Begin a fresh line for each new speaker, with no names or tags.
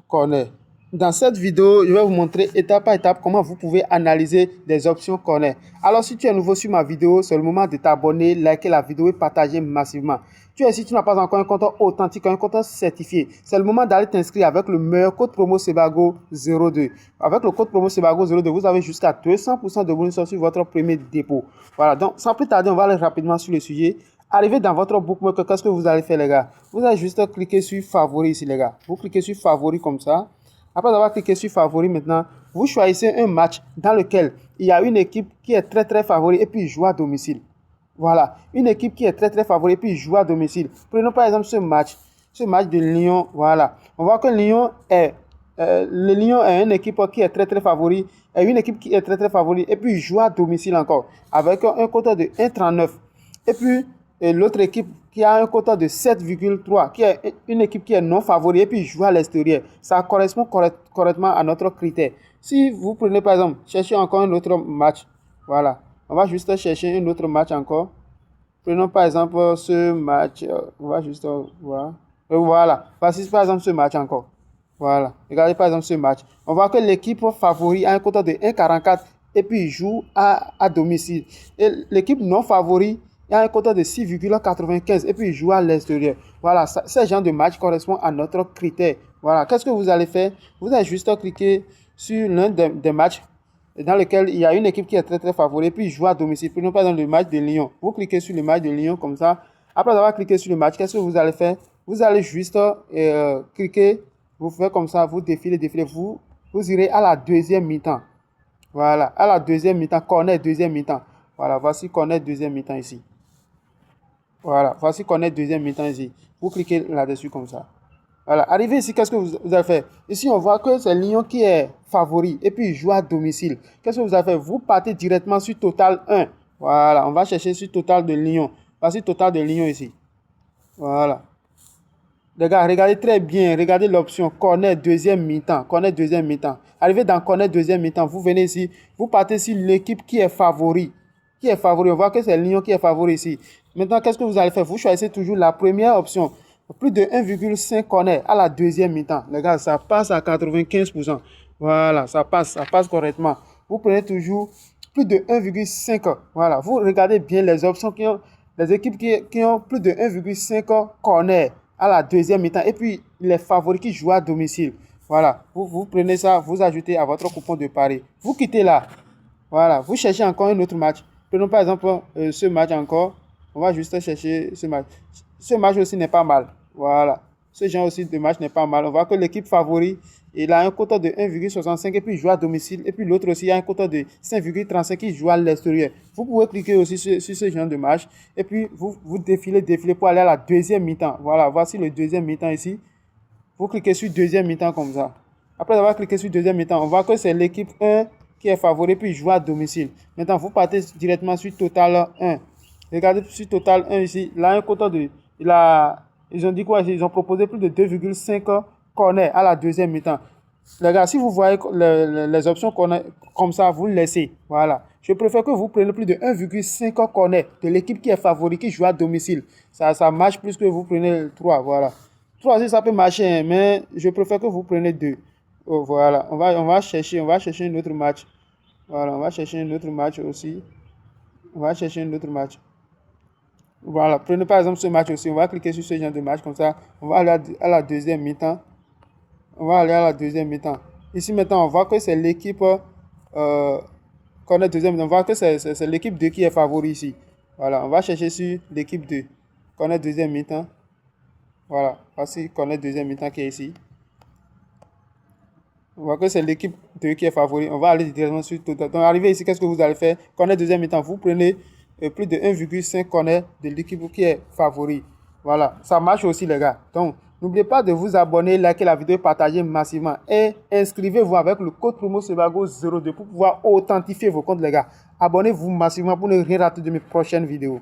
corner. Dans cette vidéo, je vais vous montrer étape par étape comment vous pouvez analyser des options corner. Alors, si tu es nouveau sur ma vidéo, c'est le moment de t'abonner, liker la vidéo et partager massivement. Si tu n'as pas encore un compte authentique, un compte certifié, c'est le moment d'aller t'inscrire avec le meilleur code promo Sebago02. Avec le code promo Sebago02, vous avez jusqu'à 200% de bonus sur votre premier dépôt. Voilà, donc sans plus tarder, on va aller rapidement sur le sujet. Arrivez dans votre bookmark, qu'est-ce que vous allez faire, les gars? Vous allez juste cliquer sur favori ici, les gars. Vous cliquez sur favori comme ça. Après avoir cliqué sur favori maintenant, vous choisissez un match dans lequel il y a une équipe qui est très favori et puis joue à domicile. Voilà, une équipe qui est très favori et puis joue à domicile. Prenons par exemple ce match de Lyon. Voilà, on voit que Lyon est le Lyon est une équipe qui est très favori et une équipe qui est très favori et puis joue à domicile encore avec un quota de 1,39. Et puis l'autre équipe qui a un quota de 7,3, qui est une équipe qui est non favori et puis joue à l'extérieur. Ça correspond correctement à notre critère. Si vous prenez par exemple, cherchez encore un autre match. Voilà, on va juste chercher un autre match encore. Prenons par exemple ce match. On va juste voir. Voilà, voici par exemple ce match encore. Voilà, regardez par exemple ce match. On voit que l'équipe favori a un quota de 1,44 et puis joue à domicile. Et l'équipe non favori a un quota de 6,95 et puis joue à l'extérieur. Voilà, ce genre de match correspond à notre critère. Voilà, qu'est-ce que vous allez faire? Vous allez juste cliquer sur l'un des matchs dans lequel il y a une équipe qui est très favori et puis joue à domicile. Prenons par exemple le match de Lyon. Vous cliquez sur le match de Lyon comme ça. Après avoir cliqué sur le match, qu'est-ce que vous allez faire? Vous allez juste cliquer. Vous faites comme ça, vous défilez, vous irez à la deuxième mi-temps. Voilà, à la deuxième mi-temps, corner deuxième mi-temps. Voilà, voici corner deuxième mi-temps ici. Voilà, voici corner deuxième mi-temps ici. Vous cliquez là-dessus comme ça. Voilà, arrivé ici, qu'est-ce que vous allez faire? Ici, on voit que c'est Lyon qui est favori et puis il joue à domicile. Qu'est-ce que vous allez faire? Vous partez directement sur Total 1. Voilà, on va chercher sur Total de Lyon. Voici Total de Lyon ici. Voilà. Les gars, regardez très bien, regardez l'option corner deuxième mi-temps, corner deuxième mi-temps. Arrivé dans corner deuxième mi-temps, vous venez ici, vous partez sur l'équipe qui est favori. Qui est favori, on voit que c'est Lyon qui est favori ici. Maintenant, qu'est-ce que vous allez faire? Vous choisissez toujours la première option. Plus de 1,5 corner à la deuxième mi-temps. Les gars, ça passe à 95%. Voilà, ça passe correctement. Vous prenez toujours plus de 1,5. Voilà, vous regardez bien les options qui ont, les équipes qui ont plus de 1,5 corner à la deuxième mi-temps et puis les favoris qui jouent à domicile. Voilà, vous prenez ça, vous ajoutez à votre coupon de pari. Vous quittez là. Voilà, vous cherchez encore un autre match. Prenons par exemple ce match encore. On va juste chercher ce match. Ce match aussi n'est pas mal. Voilà, ce genre aussi de match n'est pas mal. On voit que l'équipe favori, il a un quota de 1,65 et puis il joue à domicile. Et puis l'autre aussi a un quota de 5,35 qui joue à l'extérieur. Vous pouvez cliquer aussi sur ce genre de match. Et puis vous défilez pour aller à la deuxième mi-temps. Voilà, voici le deuxième mi-temps ici. Vous cliquez sur deuxième mi-temps comme ça. Après avoir cliqué sur deuxième mi-temps, on voit que c'est l'équipe 1 qui est favori puis il joue à domicile. Maintenant, vous partez directement sur Total 1. Regardez sur Total 1 ici. Là, un quota de... Ils ont dit quoi? Ils ont proposé plus de 2,5 corner à la deuxième mi-temps. Les gars, si vous voyez les options corner comme ça, vous le laissez. Voilà. Je préfère que vous preniez plus de 1,5 corner de l'équipe qui est favori, qui joue à domicile. Ça marche plus que vous prenez 3. Voilà. 3 aussi, ça peut marcher, mais je préfère que vous preniez 2. Oh, voilà. On va chercher un autre match. Voilà, on va chercher un autre match aussi. On va chercher un autre match. Voilà, prenez par exemple ce match aussi. On va cliquer sur ce genre de match comme ça. On va aller à la deuxième mi-temps. On va aller à la deuxième mi-temps. Ici maintenant, on voit que c'est l'équipe qu'on est deuxième. On voit que c'est l'équipe 2 qui est favori ici. Voilà, on va chercher sur l'équipe 2. Qu'on est deuxième mi-temps. Voilà, voici qu'on est deuxième mi-temps qui est ici. On voit que c'est l'équipe 2 qui est favori. On va aller directement sur Total. Donc, arrivé ici, qu'est-ce que vous allez faire? Qu'on est deuxième mi-temps, vous prenez plus de 1,5 corner de l'équipe qui est favori. Voilà, ça marche aussi les gars. Donc, n'oubliez pas de vous abonner, liker la vidéo, partager massivement et inscrivez-vous avec le code promo Sebago02 pour pouvoir authentifier vos comptes les gars. Abonnez-vous massivement pour ne rien rater de mes prochaines vidéos.